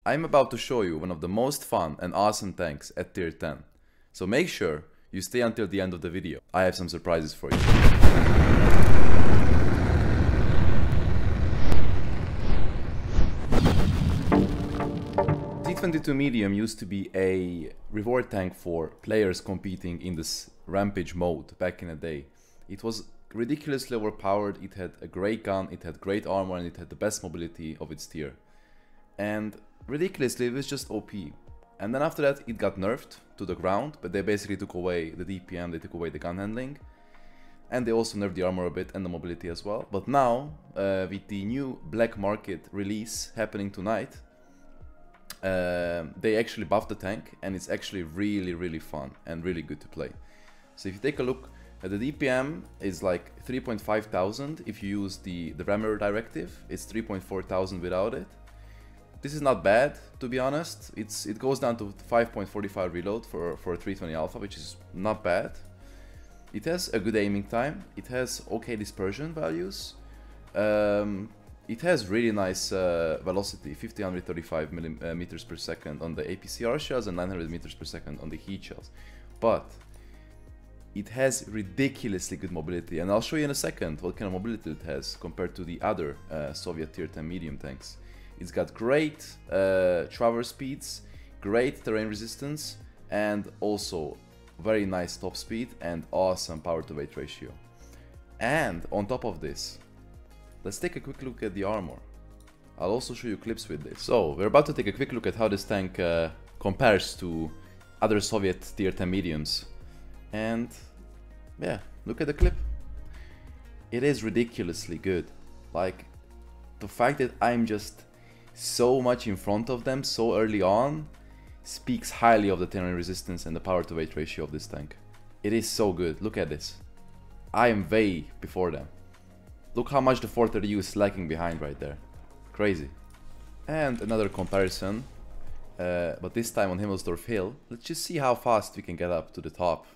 I'm about to show you one of the most fun and awesome tanks at tier 10. So make sure you stay until the end of the video. I have some surprises for you. T22 medium used to be a reward tank for players competing in this rampage mode back in the day. It was ridiculously overpowered, it had a great gun, it had great armor, and it had the best mobility of its tier. And ridiculously, it was just OP. And then after that, it got nerfed to the ground, but they basically took away the DPM, they took away the gun handling. And they also nerfed the armor a bit and the mobility as well. But now, with the new black market release happening tonight, they actually buffed the tank, and it's actually really fun and really good to play. So if you take a look at the DPM, is like 3,500 if you use the Armour directive. It's 3,400 without it. This is not bad, to be honest. It goes down to 5.45 reload for a 320 alpha, which is not bad. It has a good aiming time. It has okay dispersion values. It has really nice velocity, 1535 meters per second on the APCR shells and 900 meters per second on the heat shells. But it has ridiculously good mobility, and I'll show you in a second what kind of mobility it has compared to the other Soviet tier 10 medium tanks. It's got great traverse speeds, great terrain resistance, and also very nice top speed and awesome power to weight ratio. And on top of this, let's take a quick look at the armor. I'll also show you clips with this. So we're about to take a quick look at how this tank compares to other Soviet tier 10 mediums. And yeah, look at the clip. It is ridiculously good. Like, the fact that I'm just so much in front of them so early on speaks highly of the terrain resistance and the power to weight ratio of this tank. It is so good. Look at this. I am way before them. Look how much the 430U is lagging behind right there. Crazy. And another comparison, but this time on Himmelsdorf Hill. Let's just see how fast we can get up to the top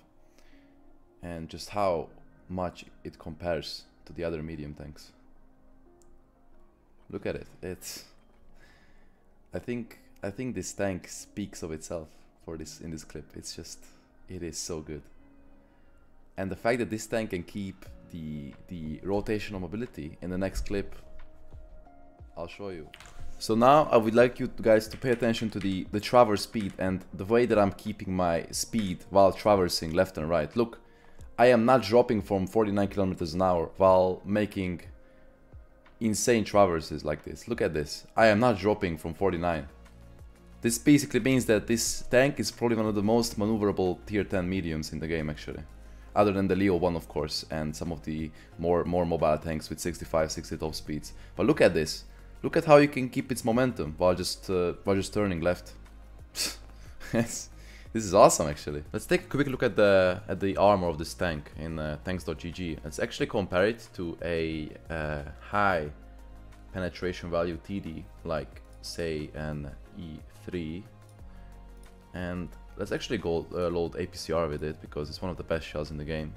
and just how much it compares to the other medium tanks. Look at it. It's I think this tank speaks of itself for this in this clip. It's just, it is so good. And the fact that this tank can keep the rotational mobility in the next clip, I'll show you. So now I would like you guys to pay attention to the traverse speed and the way that I'm keeping my speed while traversing left and right. Look, I am not dropping from 49 kilometers an hour while making insane traverses like this. Look at this. I am not dropping from 49. This basically means that this tank is probably one of the most maneuverable tier 10 mediums in the game, actually. Other than the Leo 1, of course, and some of the more mobile tanks with 65, 60 top speeds. But look at this. Look at how you can keep its momentum while just turning left. Yes. This is awesome, actually. Let's take a quick look at the armor of this tank in tanks.gg. Let's actually compare it to a high penetration value TD, like say an E3, and let's actually go load APCR with it because it's one of the best shells in the game.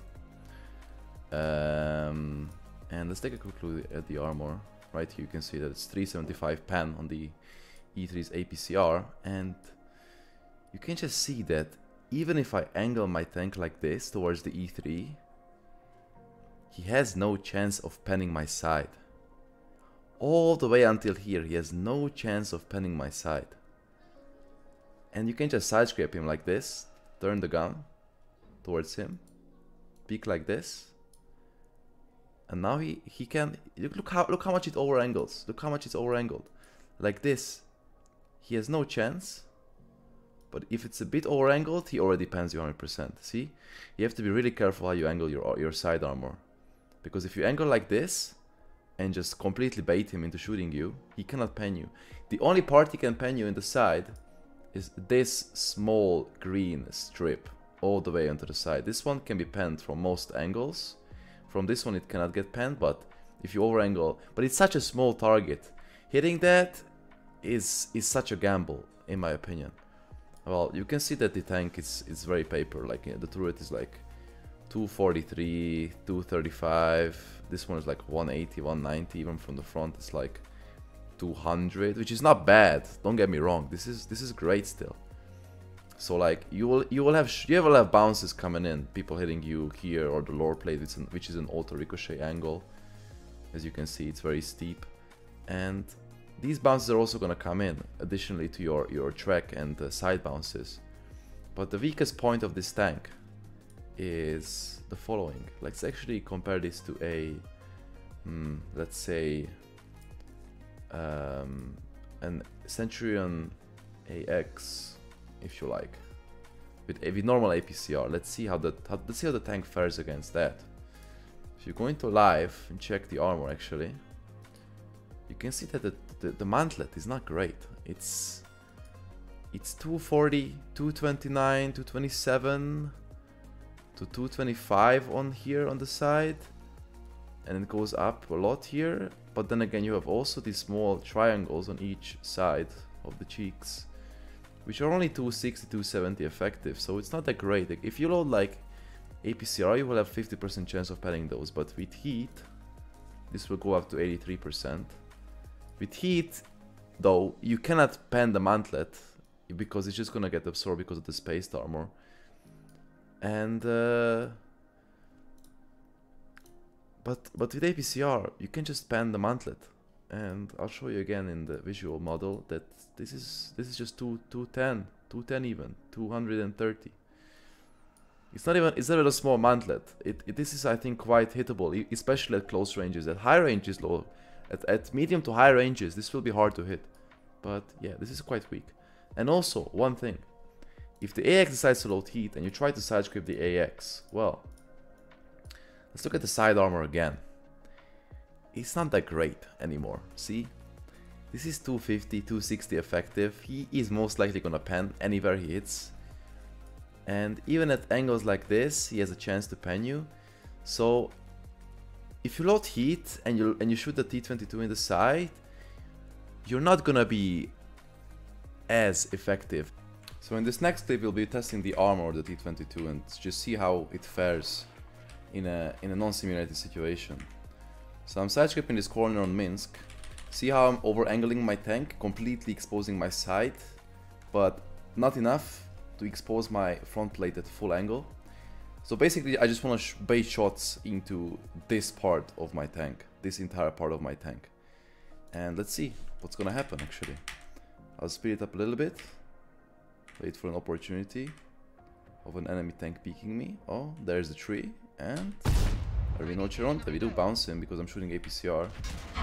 And let's take a quick look at the armor. Right here you can see that it's 375 pen on the E3's APCR, and you can just see that even if I angle my tank like this towards the E3, he has no chance of penning my side. All the way until here, he has no chance of penning my side. And you can just side scrape him like this, turn the gun towards him, peek like this, and now he can look how much it over angles. Look how much it's over angled. Like this, he has no chance. But if it's a bit over angled, he already pens you 100%. See? You have to be really careful how you angle your side armor. Because if you angle like this and just completely bait him into shooting you, he cannot pen you. The only part he can pen you in the side is this small green strip all the way onto the side. This one can be penned from most angles. From this one it cannot get penned, but if you over angle, but it's such a small target. Hitting that is such a gamble, in my opinion. Well, you can see that the tank is very paper. Like, the turret is like 243, 235. This one is like 180, 190. Even from the front, it's like 200, which is not bad. Don't get me wrong. This is great still. So like you will have bounces coming in, people hitting you here, or the lower plate, which is an auto ricochet angle. As you can see, it's very steep, and these bounces are also gonna come in additionally to your track and side bounces. But the weakest point of this tank is the following. Let's actually compare this to a let's say an Centurion AX, if you like, with normal APCR. Let's see how the tank fares against that. If you go into live and check the armor, actually, you can see that the mantlet is not great. It's 240, 229, 227 to 225 on here on the side, and it goes up a lot here. But then again, you have also these small triangles on each side of the cheeks, which are only 260, 270 effective, so it's not that great. Like, if you load like APCR, you will have 50% chance of panning those, but with heat, this will go up to 83%. With heat, though, you cannot pan the mantlet, because it's just gonna get absorbed because of the spaced armor. And but with APCR, you can just pan the mantlet, and I'll show you again in the visual model that this is just 210 even 230. It's not even a small mantlet. This is, I think, quite hittable, especially at close ranges. At high ranges, at medium to high ranges, this will be hard to hit. But yeah, this is quite weak. And also, one thing, if the AX decides to load heat and you try to side script the AX, well, let's look at the side armor again. It's not that great anymore. See? This is 250, 260 effective. He is most likely gonna pan anywhere he hits. And even at angles like this, he has a chance to pan you. So if you load heat and you shoot the T22 in the side, you're not gonna be as effective. So in this next clip, we'll be testing the armor of the T22 and just see how it fares in a non-simulated situation. So I'm side scripting this corner on Minsk. See how I'm over angling my tank, completely exposing my side, but not enough to expose my front plate at full angle. So basically, I just want to bait shots into this part of my tank, this entire part of my tank. And let's see what's gonna happen actually. I'll speed it up a little bit, wait for an opportunity of an enemy tank peeking me. Oh, there's the tree, and a Rhinoceron. We do bounce him because I'm shooting APCR,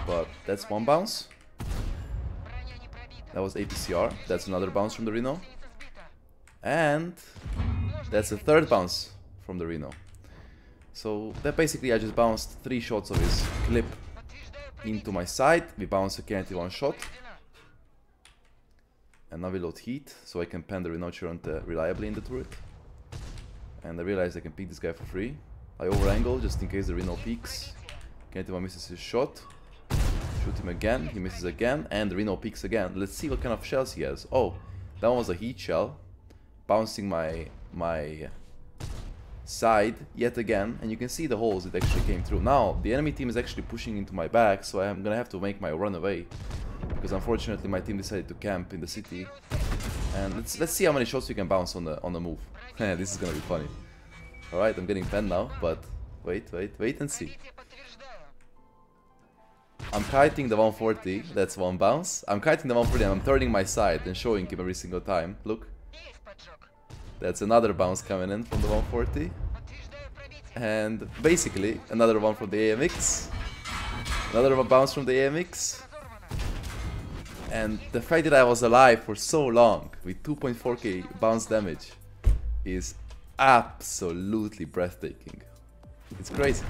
but that's one bounce. That was APCR. That's another bounce from the Rhino. And that's a third bounce from the Rhino. So that basically, I just bounced 3 shots of his clip into my side. We bounce again to 1 shot. And now we load heat, so I can pan the Rhinoceron reliably in the turret. And I realize I can pick this guy for free. I over-angle just in case the Rhino peeks. K91 misses his shot. Shoot him again, he misses again, and the Rhino peeks again. Let's see what kind of shells he has. Oh, that one was a heat shell. Bouncing my side yet again, and you can see the holes it actually came through. Now, the enemy team is actually pushing into my back, so I'm gonna have to make my run away. Because unfortunately my team decided to camp in the city. And let's see how many shots we can bounce on the move. This is gonna be funny. Alright, I'm getting penned now, but wait and see. I'm kiting the 140, that's 1 bounce. I'm kiting the 140 and I'm turning my side and showing him every single time. Look. That's another bounce coming in from the 140. And basically, another one from the AMX. Another one bounce from the AMX. And the fact that I was alive for so long with 2.4k bounce damage is absolutely breathtaking. It's crazy.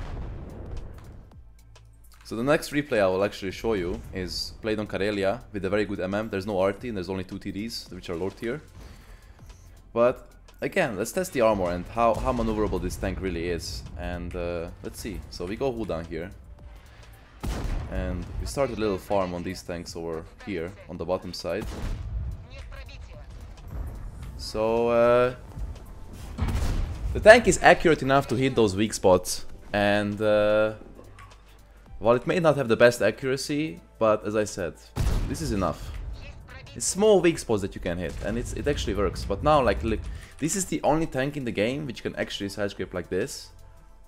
So the next replay I will actually show you is played on Karelia with a very good MM. There's no RT and there's only 2 TDs, which are low tier. But again, let's test the armor and how maneuverable this tank really is. And let's see. So we go Hudan here. And we start a little farm on these tanks over here on the bottom side. So the tank is accurate enough to hit those weak spots, and while it may not have the best accuracy, but as I said, This is enough. It's small weak spots that you can hit, and it actually works. But now, like, look, this is the only tank in the game which can actually side scrape like this.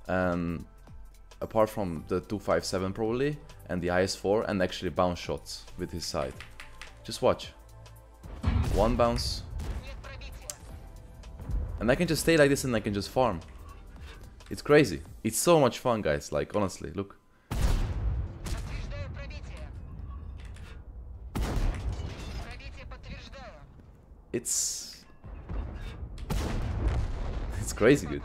Apart from the 257 probably, and the IS-4, and actually bounce shots with his side. Just watch. One bounce. And I can just stay like this and I can just farm. It's crazy. It's so much fun, guys. Like, honestly, look. It's crazy good.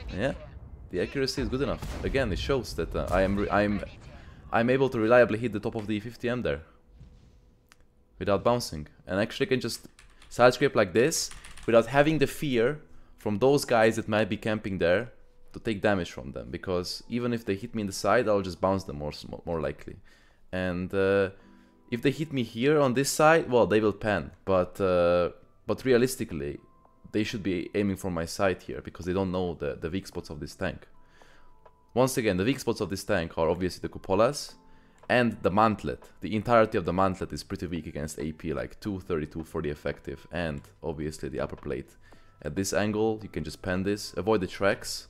Yeah, the accuracy is good enough. Again, it shows that I'm able to reliably hit the top of the 50M there without bouncing, and actually can just side scrape like this without having the fear from those guys that might be camping there to take damage from them, because even if they hit me in the side, I'll just bounce them more likely. And if they hit me here on this side, well, they will pan, but realistically they should be aiming for my side here, because they don't know the weak spots of this tank. Once again, the weak spots of this tank are obviously the cupolas and the mantlet. The entirety of the mantlet is pretty weak against AP, like 232 for the effective, and obviously the upper plate. At this angle, you can just pan this, avoid the tracks,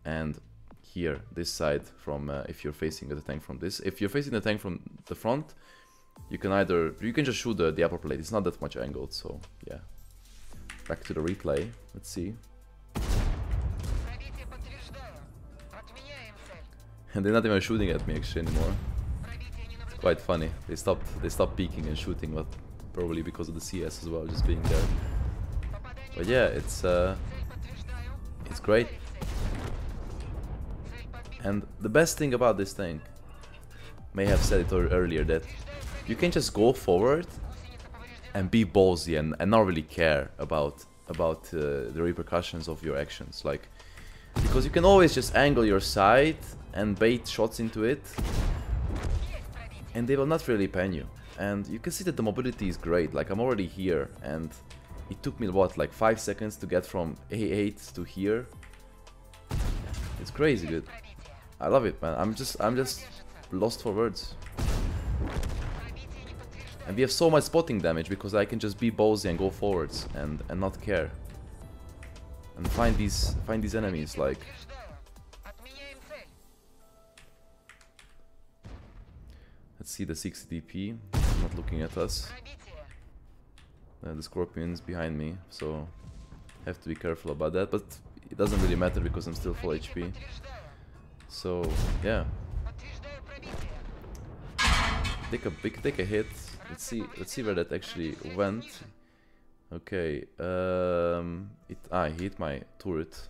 and here, this side from, if you're facing the tank from this. If you're facing the tank from the front, you can just shoot the upper plate. It's not that much angled, so yeah. Back to the replay. Let's see. And they're not even shooting at me actually anymore. It's quite funny. They stopped peeking and shooting, but probably because of the CS as well, just being there. But yeah, it's great. And the best thing about this tank, may have said it earlier, that you can just go forward and be ballsy and not really care about the repercussions of your actions, like, because you can always just angle your side and bait shots into it, and they will not really pan you. And you can see that the mobility is great. Like, I'm already here, and it took me what, like 5 seconds to get from A8 to here. It's crazy good. I love it, man. I'm just lost for words. And we have so much spotting damage because I can just be ballsy and go forwards and not care. And find these enemies, like. Let's see the 60 DP, not looking at us. The scorpion's behind me, so have to be careful about that, but it doesn't really matter because I'm still full HP. So yeah. Take a hit. Let's see where that actually went. Okay, he hit my turret,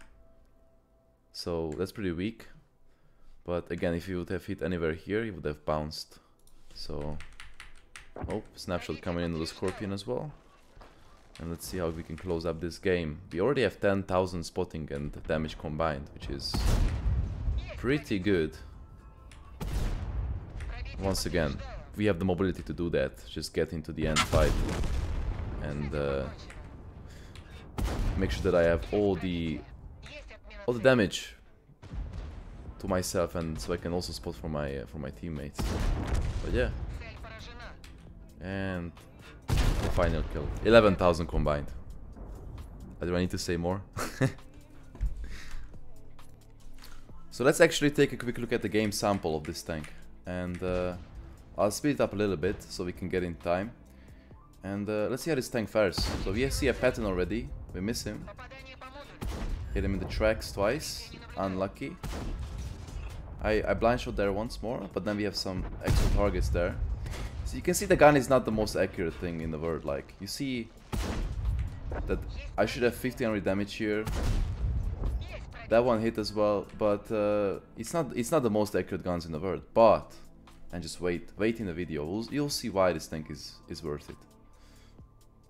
so that's pretty weak. But again, if he would have hit anywhere here, he would have bounced. So, oh, snapshot coming into the Scorpion as well. And let's see how we can close up this game. We already have 10,000 spotting and damage combined, which is pretty good. Once again, we have the mobility to do that. Just get into the end fight and make sure that I have all the damage to myself, and so I can also spot for my teammates. But yeah, and the final kill, 11,000 combined. Do I need to say more? So let's actually take a quick look at the game sample of this tank, and I'll speed it up a little bit so we can get in time. And let's see how this tank fares. So we see a pattern already. We miss him. Hit him in the tracks twice. Unlucky. I blind shot there once more, but then we have some extra targets there. So you can see the gun is not the most accurate thing in the world. Like, you see that I should have 1500 damage here. That one hit as well, but it's not the most accurate guns in the world. But, and just wait in the video, you'll see why this tank is worth it.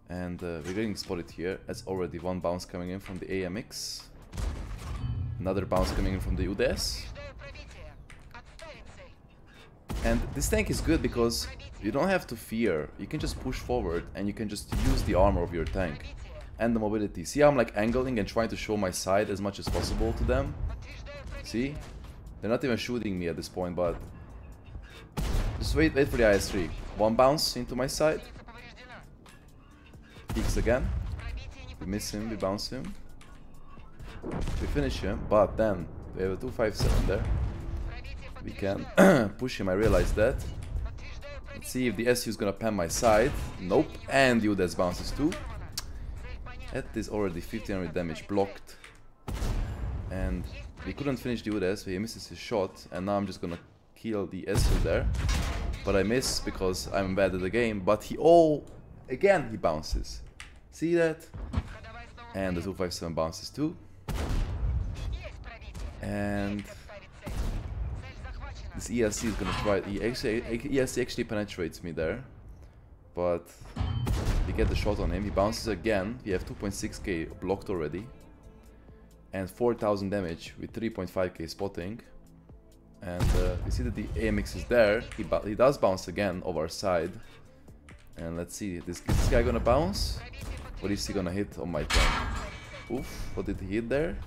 And we're getting spotted here. That's already one bounce coming in from the AMX. Another bounce coming in from the UDS. And this tank is good because you don't have to fear. You can just push forward and you can just use the armor of your tank and the mobility. See how I'm like angling and trying to show my side as much as possible to them? See? They're not even shooting me at this point, but just wait for the IS-3. One bounce into my side. Peeks again. We miss him, we bounce him. We finish him, but then we have a 257 there. We can push him, I realized that. Let's see if the SU is gonna pan my side. Nope, and the UDES bounces too. That is already 1500 damage blocked. And we couldn't finish the UDES, so he misses his shot. And now I'm just gonna kill the SU there. But I miss because I'm bad at the game. But he again he bounces. See that? And the 257 bounces too. And this ESC is gonna try. ESC actually penetrates me there, but we get the shot on him. He bounces again. We have 2.6k blocked already, and 4000 damage with 3.5k spotting. And we see that the AMX is there. He does bounce again over our side. And let's see, is this guy gonna bounce? What is he gonna hit on my tank? Oof! What did he hit there?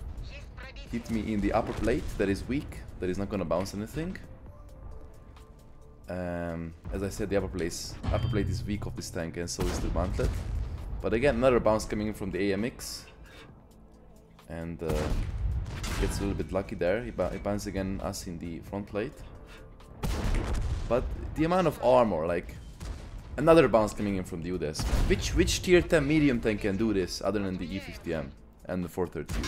Hit me in the upper plate. That is weak. That is not gonna bounce anything. As I said, the upper plate is weak of this tank, and so is the mantlet. But again, another bounce coming in from the AMX, and gets a little bit lucky there. He bounces again us in the front plate. But the amount of armor, like another bounce coming in from the UDES. Which tier 10 medium tank can do this other than the E50M and the 430?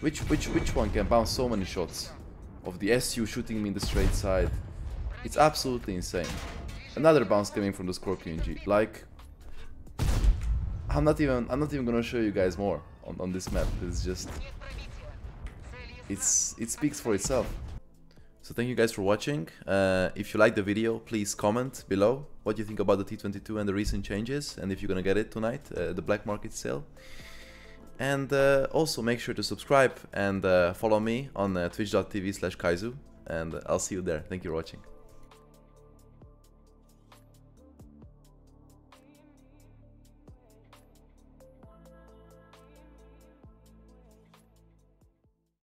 Which one can bounce so many shots of the SU shooting me in the straight side? It's absolutely insane. Another bounce coming from the Scorpion G. Like, I'm not even gonna show you guys more on this map. It's just, it speaks for itself. So thank you guys for watching. If you like the video, please comment below what you think about the T22 and the recent changes, and if you're gonna get it tonight, the black market sale. And also make sure to subscribe and follow me on twitch.tv/kajzoo, and I'll see you there. Thank you for watching.